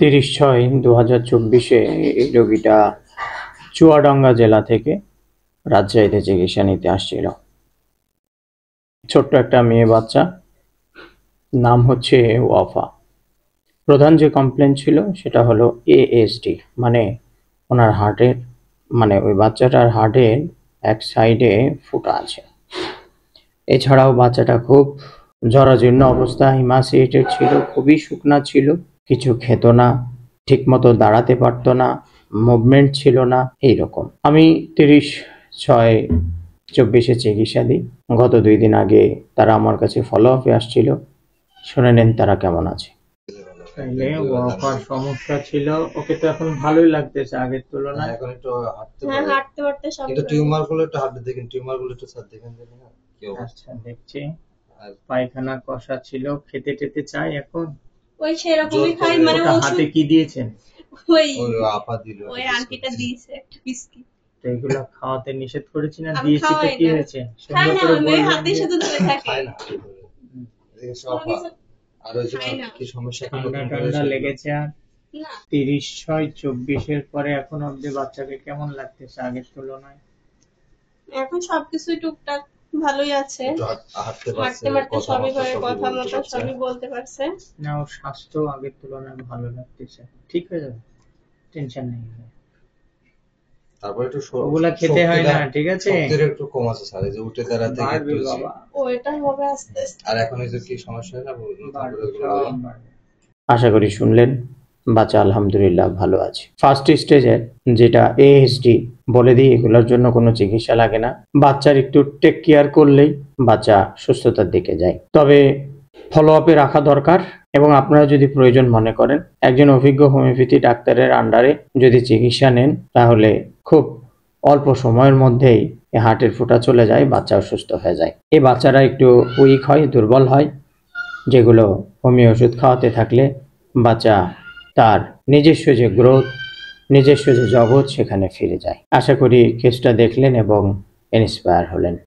30/6/2024 এই রোগীটা চুয়াডাঙ্গা জেলা থেকে রাজশাহীতে চিকিৎসা নিতে আসছিল। ছোট্ট একটা মেয়ে বাচ্চা, নাম হচ্ছে ওয়াফা। প্রধান যে কমপ্লেন ছিল সেটা হলো ASD, মানে ওনার হার্টের ওই বাচ্চাটার হার্টের এক সাইডে ফুটা আছে। এছাড়াও বাচ্চাটা খুব জরাজীর্ণ অবস্থা, ইমাসিয়েটেড ছিল, খুবই শুকনা ছিল, কিছু খেত না, ঠিক মতো দাঁড়াতে পারতো না, মুভমেন্ট ছিল না, এইরকম। আমি 30/6/24 চিকিৎসা দিই। গত 2 দিন আগে তারা আমার কাছে ফলো আপে আসছিল। শুনে নেন তারা কেমন আছে। তাইলে ওয়াফার সমস্যা ছিল, ওকে তো এখন ভালোই লাগতেছে আগের তুলনায়। এখন একটু হাঁটতে পারতে সব। কিন্তু টিউমার গুলো একটু হাঁটতে দেখেন, টিউমার গুলো একটু স্যার দেখেন না কি অবস্থা। আচ্ছা, দেখছি। পায়খানা কষা ছিল, খেতে টেতে চাই এখন? ওই সেরকমই খাই, মানে হাতে কি দিয়েছেন? ওই আপা দিল, ওই আন্টিটা দিয়েছে একটা বিস্কিট। তো এগুলো খাওয়াতে নিষেধ করেছি না, দিয়েছি তো কি হয়েছে? সুন্দর করে বলবেন। হাতে শুধু ধরে থাকে। খায় না। আর ওই যে কি সমস্যা, ঠান্ডা লেগেছে? আর না 30/6/24 পরে এখন অবধি বাচ্চাকে কেমন লাগতেছে আগের তুলনায়? এখন সবকিছুই টুকটাক ভালোই আছে, হাঁটতে পারতে সবই করে, কথা মতো সবই বলতে পারছে। না, ওর স্বাস্থ্য আগের তুলনায় ভালো লাগতেছে, ঠিক হয়ে যাবে, টেনশন নেই। তারপর একটু ওগুলা খেতে হয় না, ঠিক আছে? শক্তির একটু কম আছে স্যার, এই যে উঠে দাঁড়াতে একটু বাবা, ও এটা হবে আস্তে আস্তে। আর এখন এই যে কি সমস্যা না আশা করি শুনলেন। বাচ্চা আলহামদুলিল্লাহ ভালো আছে। ফার্স্ট স্টেজে যেটা ASD বলে দিই, এগুলোর জন্য কোনো চিকিৎসা লাগে না। বাচ্চার একটু টেক কেয়ার করলেই বাচ্চা সুস্থতার দিকে যায়। তবে ফলো আপে রাখা দরকার, এবং আপনারা যদি প্রয়োজন মনে করেন একজন অভিজ্ঞ হোমিওপ্যাথি ডাক্তারের আন্ডারে যদি চিকিৎসা নেন, তাহলে খুব অল্প সময়ের মধ্যেই হার্টের ফুটা চলে যায়, বাচ্চাও সুস্থ হয়ে যায়। এই বাচ্চারা একটু উইক হয়, দুর্বল হয়, যেগুলো হোমিও ওষুধ খাওয়াতে থাকলে বাচ্চা তার নিজস্ব যে গ্রোথ, নিজস্ব যে জগৎ, সেখানে ফিরে যায়। আশা করি কেসটা দেখলেন এবং ইন্সপায়ার হলেন।